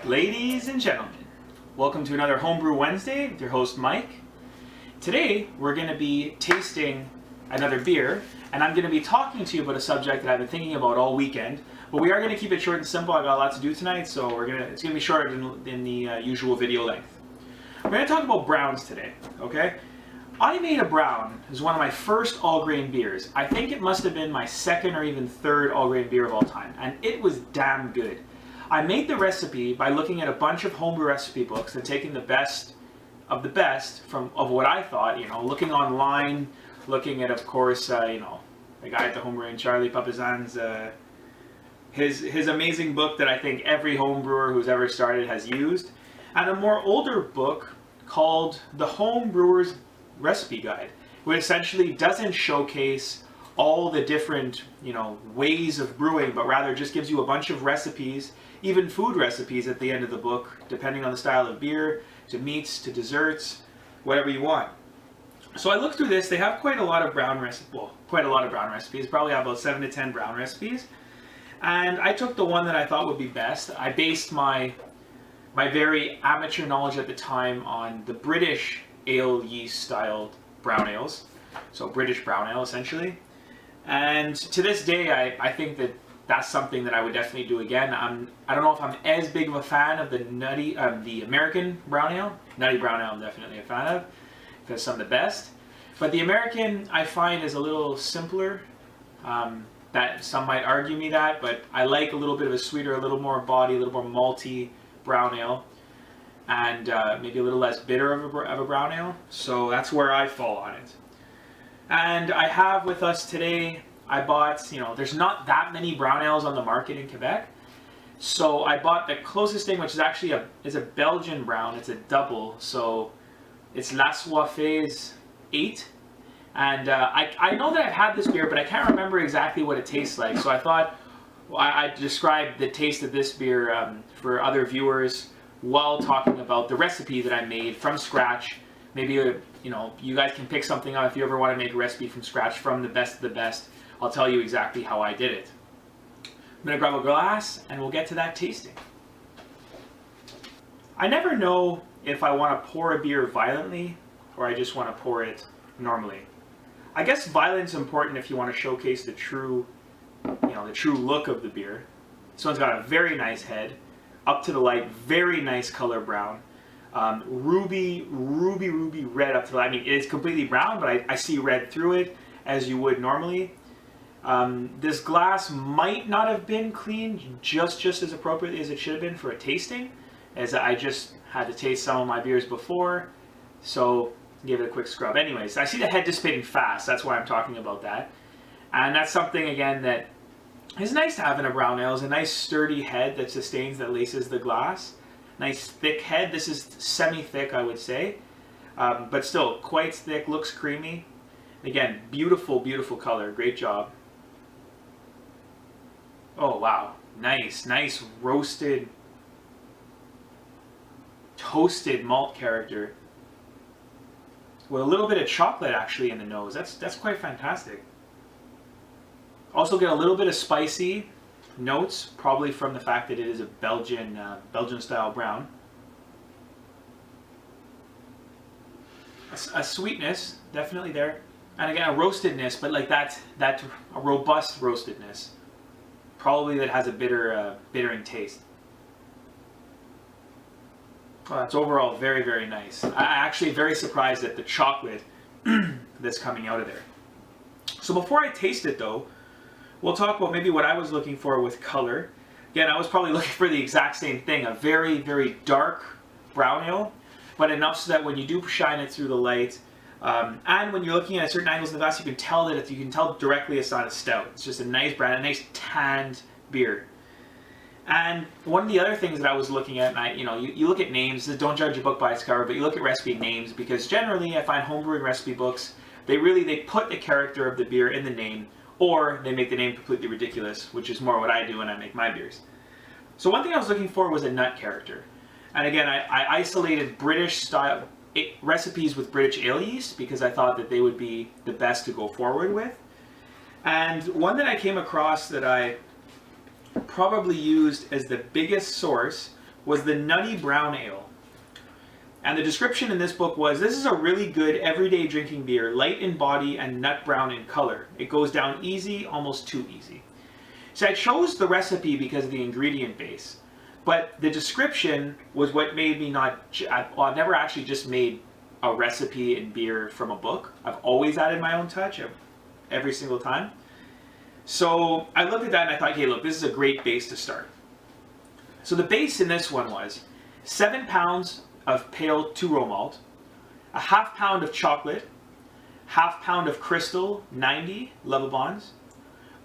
Ladies and gentlemen, welcome to another Homebrew Wednesday with your host Mike. Today we're going to be tasting another beer, and I'm going to be talking to you about a subject that I've been thinking about all weekend. But we are going to keep it short and simple. I got a lot to do tonight, so it's going to be shorter than the usual video length. We're going to talk about browns today, okay? I made a brown. It was one of my first all-grain beers. I think it must have been my second or even third all-grain beer of all time, and it was damn good. I made the recipe by looking at a bunch of homebrew recipe books and taking the best of the best of what I thought, looking online, looking at, of course, the guy at the Homebrewing, Charlie Papazan's, his amazing book that I think every homebrewer who's ever started has used, and a more older book called The Homebrewer's Recipe Guide, which essentially doesn't showcase all the different, ways of brewing, but rather just gives you a bunch of recipes, even food recipes at the end of the book, depending on the style of beer, to meats, to desserts, whatever you want. So I looked through this. They have quite a lot of brown recipes, probably have about 7 to 10 brown recipes. And I took the one that I thought would be best. I based my very amateur knowledge at the time on the British ale yeast styled brown ales. So British brown ale, essentially. And to this day, I think that that's something that I would definitely do again. I don't know if I'm as big of a fan of the American brown ale. Nutty brown ale I'm definitely a fan of, because some of the best. But the American, I find, is a little simpler. That some might argue me that, but I like a little bit of a sweeter, a little more body, a little more malty brown ale, and maybe a little less bitter of a brown ale. So that's where I fall on it. And I have with us today, I bought, there's not that many brown ales on the market in Quebec. So I bought the closest thing, which is actually a Belgian brown. It's a double. So it's Safale 8. And I know that I've had this beer, but I can't remember exactly what it tastes like. So I thought I'd describe the taste of this beer for other viewers while talking about the recipe that I made from scratch. Maybe, you guys can pick something up if you ever want to make a recipe from scratch from the best of the best. I'll tell you exactly how I did it. I'm going to grab a glass and we'll get to that tasting. I never know if I want to pour a beer violently or I just want to pour it normally. I guess violence is important if you want to showcase the true look of the beer. This one's got a very nice head, up to the light, very nice color brown. Ruby red up to the light. I mean, it's completely brown, but I see red through it, as you would normally. This glass might not have been cleaned just as appropriately as it should have been for a tasting, as I just had to taste some of my beers before, so give it a quick scrub. Anyways, I see the head dissipating fast. That's why I'm talking about that. And that's something, again, that is nice to have in a brown ale, is a nice sturdy head that sustains, that laces the glass. Nice thick head. This is semi-thick, I would say, but still quite thick, looks creamy. Again, beautiful color. Great job. Oh, wow. Nice roasted, toasted malt character. With a little bit of chocolate actually in the nose. That's quite fantastic. Also get a little bit of spicy notes, probably from the fact that it is a Belgian style brown. A sweetness definitely there, and again a roastedness, but like that a robust roastedness, probably that has a bittering taste. Oh, that's overall very nice. I'm actually very surprised at the chocolate that's coming out of there. So before I taste it though, we'll talk about maybe what I was looking for with color. Again, I was probably looking for the exact same thing, a very dark brown ale, but enough so that when you do shine it through the light, and when you're looking at certain angles in the glass, you can tell directly it's not a stout. It's just a nice brown, a nice tanned beer. And one of the other things that I was looking at, and you look at names, don't judge a book by its cover, but you look at recipe names, because generally I find homebrewing recipe books, they put the character of the beer in the name, or they make the name completely ridiculous, which is more what I do when I make my beers. So one thing I was looking for was a nut character. And again, I isolated British style recipes with British ale yeast because I thought that they would be the best to go forward with. And one that I came across that I probably used as the biggest source was the Nutty Brown Ale. And the description in this book was, this is a really good everyday drinking beer, light in body and nut brown in color. It goes down easy, almost too easy. So I chose the recipe because of the ingredient base. But the description was what made me not, well, I've never actually just made a recipe in beer from a book. I've always added my own touch every single time. So I looked at that and I thought, okay, look, this is a great base to start. So the base in this one was 7 pounds of pale 2-row malt, a half pound of chocolate, half pound of Crystial 90 level bonds,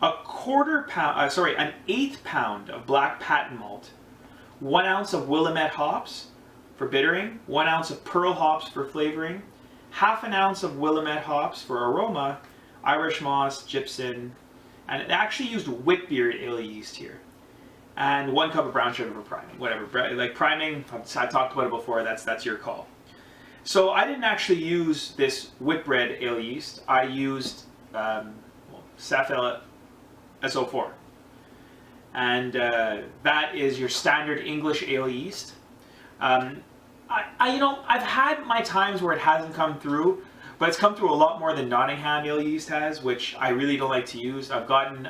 an 1/8 pound of black patent malt, 1 ounce of Willamette hops for bittering, 1 ounce of Perle hops for flavoring, half an ounce of Willamette hops for aroma, Irish moss, gypsum, and it actually used Whitbeard ale yeast here. And 1 cup of brown sugar for priming, whatever. Like priming, I talked about it before, that's your call. So I didn't actually use this Whitbread ale yeast. I used Safale S-04. And that is your standard English ale yeast. I've had my times where it hasn't come through, but it's come through a lot more than Nottingham ale yeast has, which I really don't like to use. I've gotten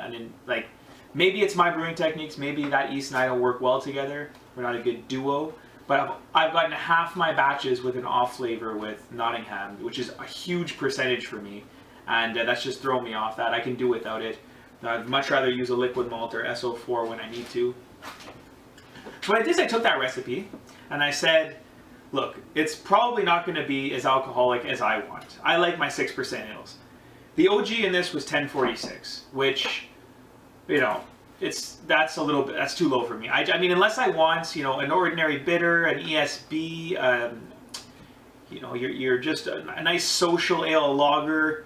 maybe it's my brewing techniques, maybe that yeast and I don't work well together. We're not a good duo. But I've gotten half my batches with an off flavor with Nottingham, which is a huge percentage for me. And that's just thrown me off that. I can do without it. I'd much rather use a liquid malt or S-04 when I need to. So what I did is I took that recipe and I said, look, it's probably not going to be as alcoholic as I want. I like my 6% ales. The OG in this was 1046, which, that's too low for me. I mean, unless I want, an ordinary bitter, an ESB, you're just a nice social ale, lager,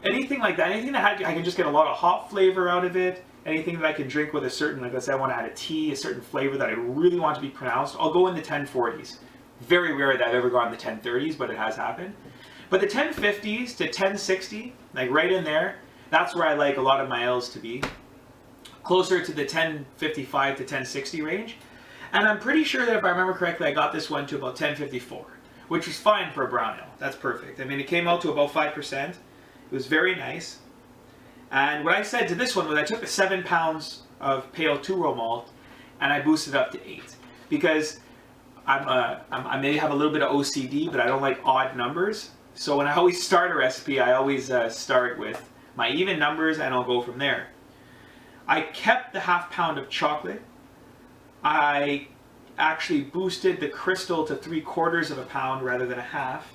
anything like that. Anything that I can just get a lot of hop flavor out of it. Anything that I can drink with a certain, like I said, I want to add a tea, a certain flavor that I really want to be pronounced. I'll go in the 1040s. Very rare that I've ever gone in the 1030s, but it has happened. But the 1050s to 1060, like right in there, that's where I like a lot of my ales to be. Closer to the 1055 to 1060 range. And I'm pretty sure that if I remember correctly, I got this one to about 1054, which was fine for a brown ale. That's perfect. I mean, it came out to about 5%. It was very nice. And what I said to this one was I took the 7 pounds of pale 2-row malt and I boosted it up to 8. Because I may have a little bit of OCD, but I don't like odd numbers. So when I always start a recipe, I always start with my even numbers and I'll go from there. I kept the half pound of chocolate. I actually boosted the Crystial to 3/4 of a pound rather than a half.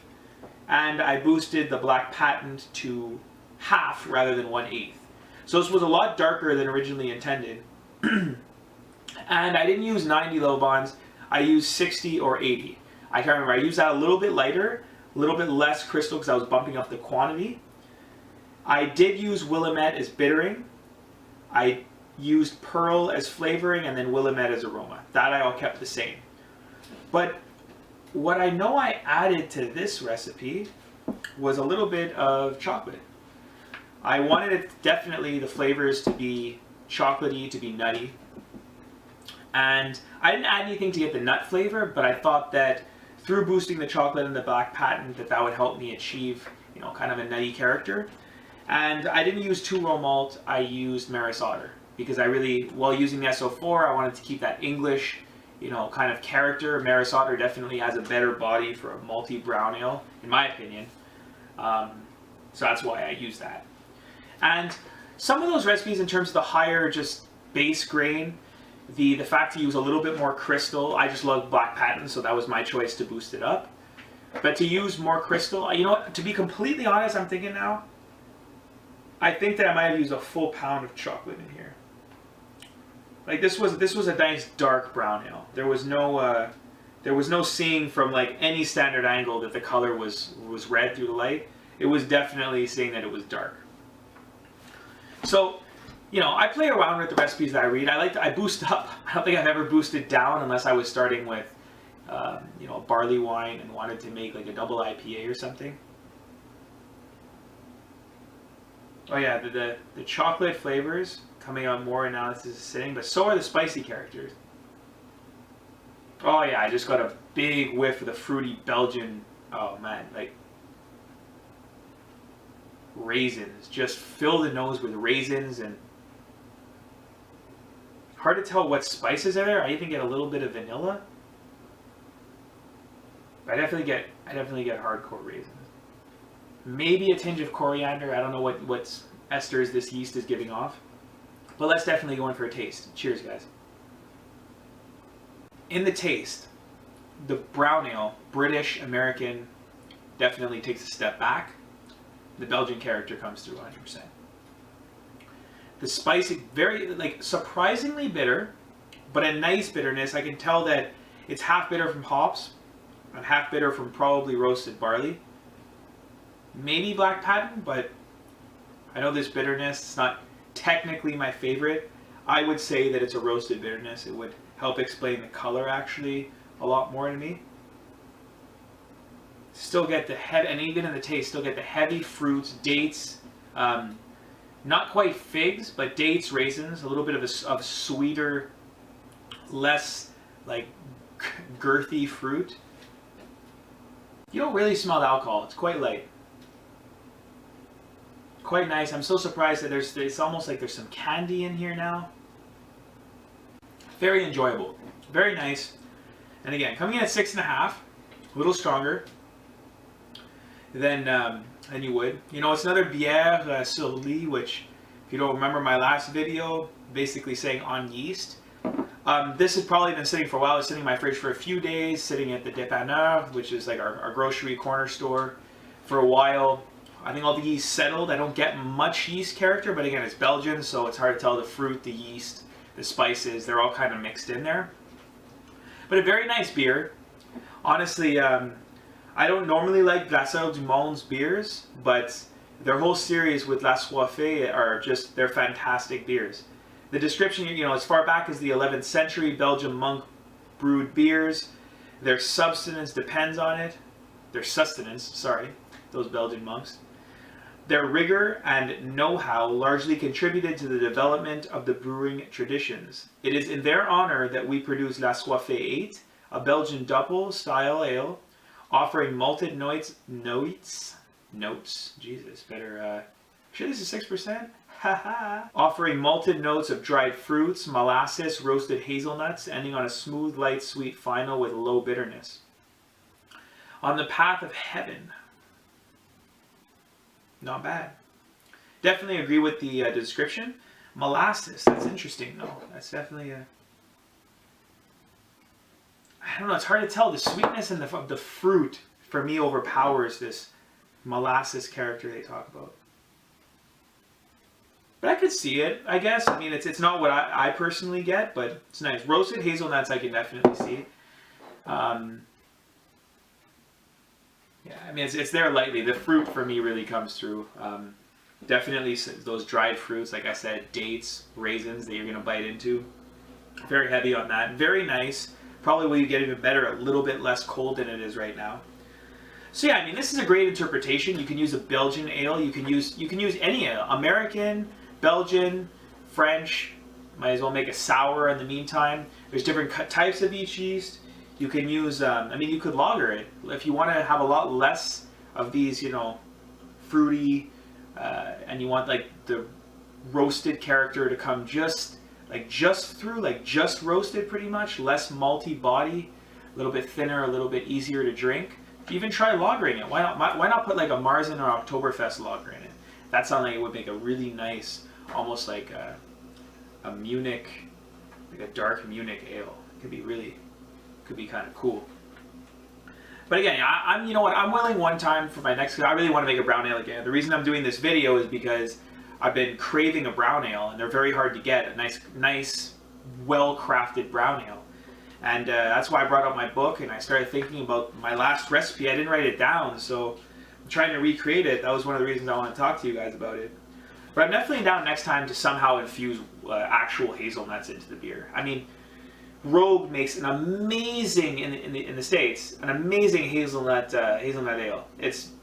And I boosted the black patent to half rather than 1/8. So this was a lot darker than originally intended. And I didn't use 90 low bonds. I used 60 or 80. I can't remember. I used that a little bit lighter, a little bit less Crystial because I was bumping up the quantity. I did use Willamette as bittering. I used Perle as flavoring and then Willamette as aroma. That I all kept the same. But what I know I added to this recipe was a little bit of chocolate. I wanted it definitely the flavors to be chocolatey, to be nutty. And I didn't add anything to get the nut flavor, but I thought that through boosting the chocolate and the black patent that would help me achieve, kind of a nutty character. And I didn't use 2-row malt, I used Maris Otter. Because I really, while using the S-04, I wanted to keep that English, kind of character. Maris Otter definitely has a better body for a malty brown ale, in my opinion. So that's why I use that. And some of those recipes in terms of the higher just base grain, the fact to use a little bit more Crystial, I just love black patent, so that was my choice to boost it up. But to use more Crystial, to be completely honest, I'm thinking now, I think that I might have used a full pound of chocolate in here. Like this was a nice dark brown ale. There was no seeing from like any standard angle that the color was red through the light. It was definitely seeing that it was dark. So, I play around with the recipes that I read. I boost up. I don't think I've ever boosted down unless I was starting with, barley wine and wanted to make like a double IPA or something. Oh yeah, the chocolate flavors coming out more now this is sitting, but so are the spicy characters. Oh yeah, I just got a big whiff of the fruity Belgian, oh man, like raisins. Just fill the nose with raisins, and hard to tell what spices are there. I even get a little bit of vanilla. I definitely get hardcore raisins. Maybe a tinge of coriander. I don't know what esters this yeast is giving off. But let's definitely go in for a taste. Cheers, guys. In the taste, the brown ale, British, American, definitely takes a step back. The Belgian character comes through 100%. The spicy, very, like, surprisingly bitter, but a nice bitterness. I can tell that it's half bitter from hops and half bitter from probably roasted barley. Maybe black patent, but I know this bitterness, it's not technically my favorite. I would say that it's a roasted bitterness. It would help explain the color actually a lot more to me. Still get the heavy, and even in the taste, still get the heavy fruits, dates, not quite figs, but dates, raisins, a little bit of a sweeter, less like girthy fruit. You don't really smell the alcohol. It's quite light. Quite nice. I'm so surprised that it's almost like there's some candy in here now. Very enjoyable. Very nice. And again, coming in at 6.5, a little stronger than you would. You know, it's another bière sur lit, which, if you don't remember my last video, basically saying on yeast. This has probably been sitting for a while. It's sitting in my fridge for a few days, sitting at the dépanneur, which is like our grocery corner store, for a while. I think all the yeast settled. I don't get much yeast character, but again, it's Belgian, so it's hard to tell the fruit, the yeast, the spices. They're all kind of mixed in there. But a very nice beer. Honestly, I don't normally like Crystial Malt's beers, but their whole series with La Soifée are just, they're fantastic beers. The description, you know, as far back as the 11th century, Belgian monk brewed beers. Their subsistence depends on it. Their sustenance, sorry, those Belgian monks. Their rigor and know-how largely contributed to the development of the brewing traditions. It is in their honor that we produce La Soifée 8, a Belgian double style ale, offering malted notes, Jesus, better, sure this is 6%? Offering malted notes of dried fruits, molasses, roasted hazelnuts, ending on a smooth, light, sweet final with low bitterness. On the path of heaven. Not bad. Definitely agree with the description. Molasses, that's interesting though. That's definitely a... I don't know, it's hard to tell. The sweetness and the fruit, for me, overpowers this molasses character they talk about. But I could see it, I guess. I mean, it's not what I personally get, but it's nice. Roasted hazelnuts I can definitely see. Yeah, I mean, it's there lightly. The fruit for me really comes through. Definitely those dried fruits, like I said, dates, raisins that you're going to bite into. Very heavy on that. Very nice. Probably will you get even better, a little bit less cold than it is right now. So yeah, I mean, this is a great interpretation. You can use a Belgian ale. You can use any ale. American, Belgian, French. Might as well make a sour in the meantime. There's different types of each yeast. You can use, I mean, you could lager it. If you want to have a lot less of these, you know, fruity, and you want like the roasted character to come just through, like just roasted pretty much, less malty body, a little bit thinner, a little bit easier to drink. Even try lagering it. Why not put like a Marzen or Oktoberfest lager in it? That sounds like it would make a really nice, almost like a Munich, like a dark Munich ale. Could be kind of cool. But again, you know what? I'm willing one time for my next. I really want to make a brown ale again. The reason I'm doing this video is because I've been craving a brown ale, and they're very hard to get. A nice, well-crafted brown ale, and that's why I brought out my book and I started thinking about my last recipe. I didn't write it down, so I'm trying to recreate it. That was one of the reasons I want to talk to you guys about it. But I'm definitely down next time to somehow infuse actual hazelnuts into the beer. I mean, Rogue makes an amazing in the States, an amazing hazelnut ale.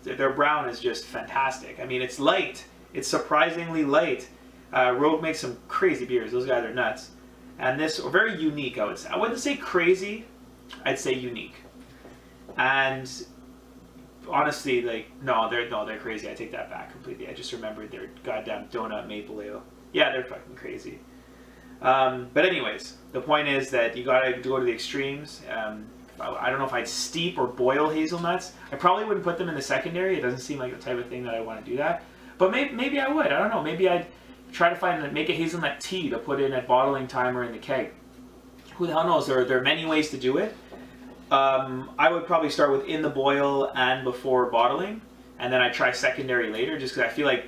Their brown is just fantastic. I mean, it's light. It's surprisingly light. Rogue makes some crazy beers. Those guys are nuts. And this very unique, I would say. I wouldn't say crazy. I'd say unique. And honestly, like, they're crazy. I take that back completely. I just remembered their goddamn donut maple ale. Yeah, they're fucking crazy. But anyways, the point is that you gotta go to the extremes. I don't know if I'd steep or boil hazelnuts. I probably wouldn't put them in the secondary. It doesn't seem like the type of thing that I want to do that. But maybe I would. I don't know. Maybe I'd try to make a hazelnut tea to put in at bottling time or in the keg. Who the hell knows? There are many ways to do it. I would probably start with in the boil and before bottling, and then I try secondary later, just because I feel like,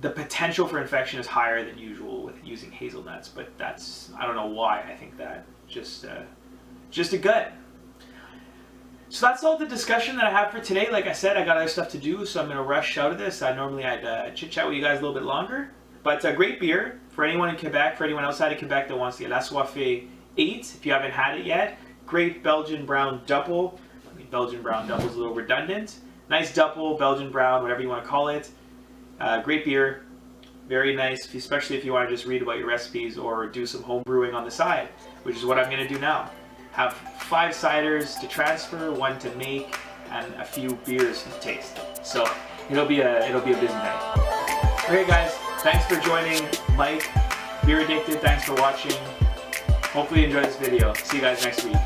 the potential for infection is higher than usual with using hazelnuts. But I don't know why I think that. Just a gut. So that's all the discussion that I have for today. Like I said, I got other stuff to do, so I'm going to rush out of this. Normally I'd chit-chat with you guys a little bit longer. But it's a great beer for anyone in Quebec, for anyone outside of Quebec that wants to get Safale 8, if you haven't had it yet. Great Belgian brown double. I mean, Belgian brown double is a little redundant. Nice double, Belgian brown, whatever you want to call it. Great beer. Very nice, especially if you want to just read about your recipes or do some home brewing on the side, which is what I'm going to do now. Have 5 ciders to transfer, 1 to make, and a few beers to taste. So it'll be a busy night. Okay, guys, thanks for joining. Mike, Beer Addicted, thanks for watching. Hopefully you enjoyed this video. See you guys next week.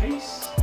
Peace.